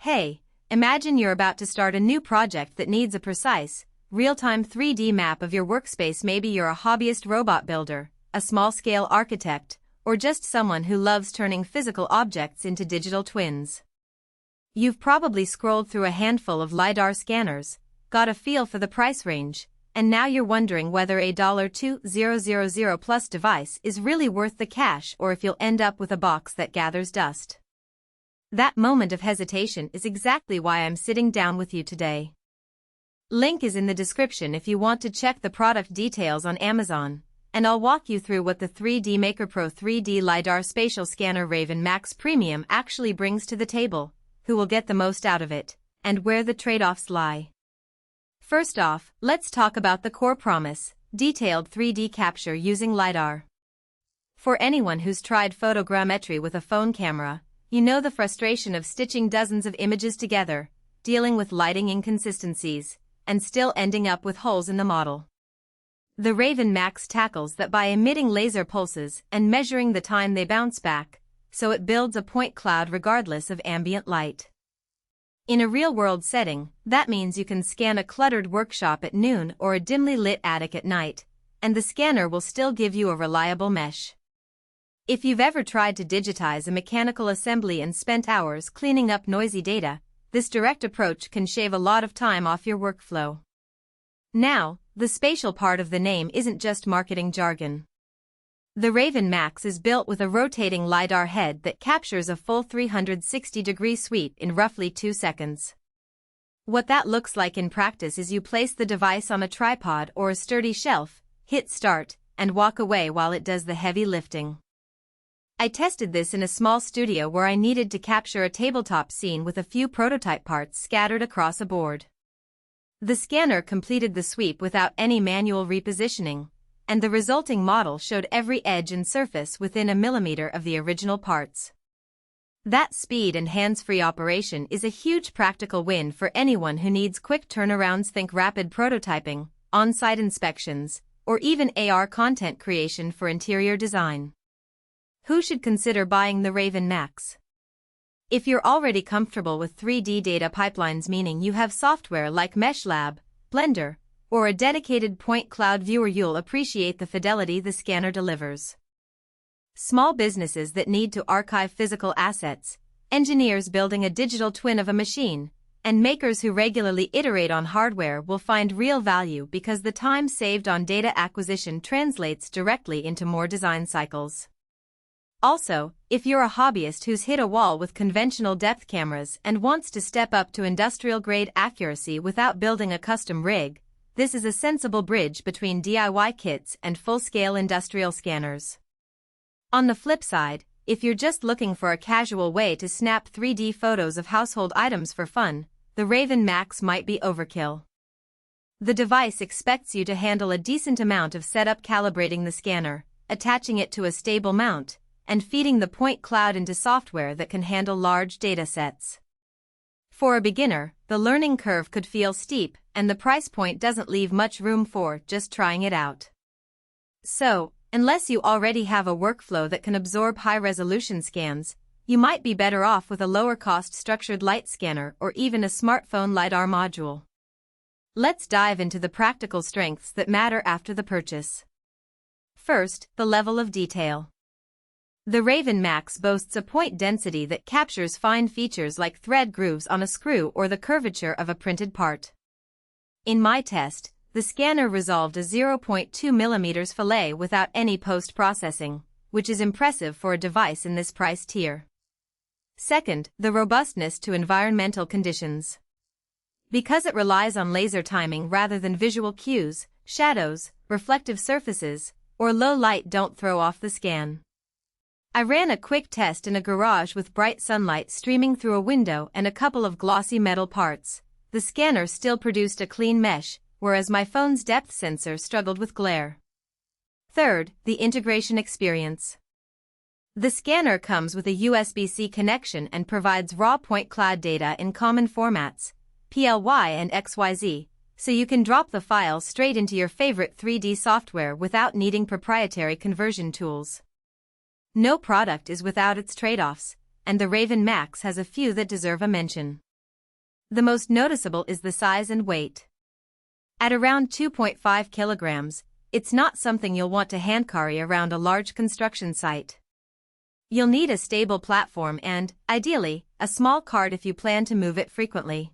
Hey, imagine you're about to start a new project that needs a precise, real-time 3D map of your workspace. Maybe you're a hobbyist robot builder, a small-scale architect, or just someone who loves turning physical objects into digital twins. You've probably scrolled through a handful of LiDAR scanners, got a feel for the price range, and now you're wondering whether a $2000 plus device is really worth the cash or if you'll end up with a box that gathers dust. That moment of hesitation is exactly why I'm sitting down with you today. Link is in the description if you want to check the product details on Amazon, and I'll walk you through what the 3DMakerpro 3D LiDAR Spatial Scanner Raven Max Premium actually brings to the table, who will get the most out of it, and where the trade-offs lie. First off, let's talk about the core promise: detailed 3D capture using LiDAR. For anyone who's tried photogrammetry with a phone camera, you know the frustration of stitching dozens of images together, dealing with lighting inconsistencies, and still ending up with holes in the model. The Raven Max tackles that by emitting laser pulses and measuring the time they bounce back, so it builds a point cloud regardless of ambient light. In a real-world setting, that means you can scan a cluttered workshop at noon or a dimly lit attic at night, and the scanner will still give you a reliable mesh. If you've ever tried to digitize a mechanical assembly and spent hours cleaning up noisy data, this direct approach can shave a lot of time off your workflow. Now, the spatial part of the name isn't just marketing jargon. The Raven Max is built with a rotating LiDAR head that captures a full 360-degree sweep in roughly 2 seconds. What that looks like in practice is you place the device on a tripod or a sturdy shelf, hit start, and walk away while it does the heavy lifting. I tested this in a small studio where I needed to capture a tabletop scene with a few prototype parts scattered across a board. The scanner completed the sweep without any manual repositioning, and the resulting model showed every edge and surface within a millimeter of the original parts. That speed and hands-free operation is a huge practical win for anyone who needs quick turnarounds. Think rapid prototyping, on-site inspections, or even AR content creation for interior design. Who should consider buying the Raven Max? If you're already comfortable with 3D data pipelines, meaning you have software like MeshLab, Blender, or a dedicated point cloud viewer, you'll appreciate the fidelity the scanner delivers. Small businesses that need to archive physical assets, engineers building a digital twin of a machine, and makers who regularly iterate on hardware will find real value because the time saved on data acquisition translates directly into more design cycles. Also, if you're a hobbyist who's hit a wall with conventional depth cameras and wants to step up to industrial-grade accuracy without building a custom rig, this is a sensible bridge between DIY kits and full-scale industrial scanners. On the flip side, if you're just looking for a casual way to snap 3D photos of household items for fun, the Raven Max might be overkill. The device expects you to handle a decent amount of setup, calibrating the scanner, attaching it to a stable mount, and feeding the point cloud into software that can handle large data sets. For a beginner, the learning curve could feel steep, and the price point doesn't leave much room for just trying it out. So, unless you already have a workflow that can absorb high-resolution scans, you might be better off with a lower-cost structured light scanner or even a smartphone LiDAR module. Let's dive into the practical strengths that matter after the purchase. First, the level of detail. The Raven Max boasts a point density that captures fine features like thread grooves on a screw or the curvature of a printed part. In my test, the scanner resolved a 0.2 mm fillet without any post-processing, which is impressive for a device in this price tier. Second, the robustness to environmental conditions. Because it relies on laser timing rather than visual cues, shadows, reflective surfaces, or low light don't throw off the scan. I ran a quick test in a garage with bright sunlight streaming through a window and a couple of glossy metal parts. The scanner still produced a clean mesh, whereas my phone's depth sensor struggled with glare. Third, the integration experience. The scanner comes with a USB-C connection and provides raw point cloud data in common formats, PLY and XYZ, so you can drop the file straight into your favorite 3D software without needing proprietary conversion tools. No product is without its trade-offs, and the Raven Max has a few that deserve a mention. The most noticeable is the size and weight. At around 2.5 kilograms, it's not something you'll want to hand carry around a large construction site. You'll need a stable platform and, ideally, a small cart if you plan to move it frequently.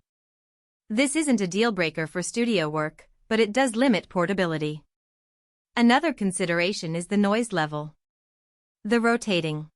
This isn't a deal-breaker for studio work, but it does limit portability. Another consideration is the noise level. The rotating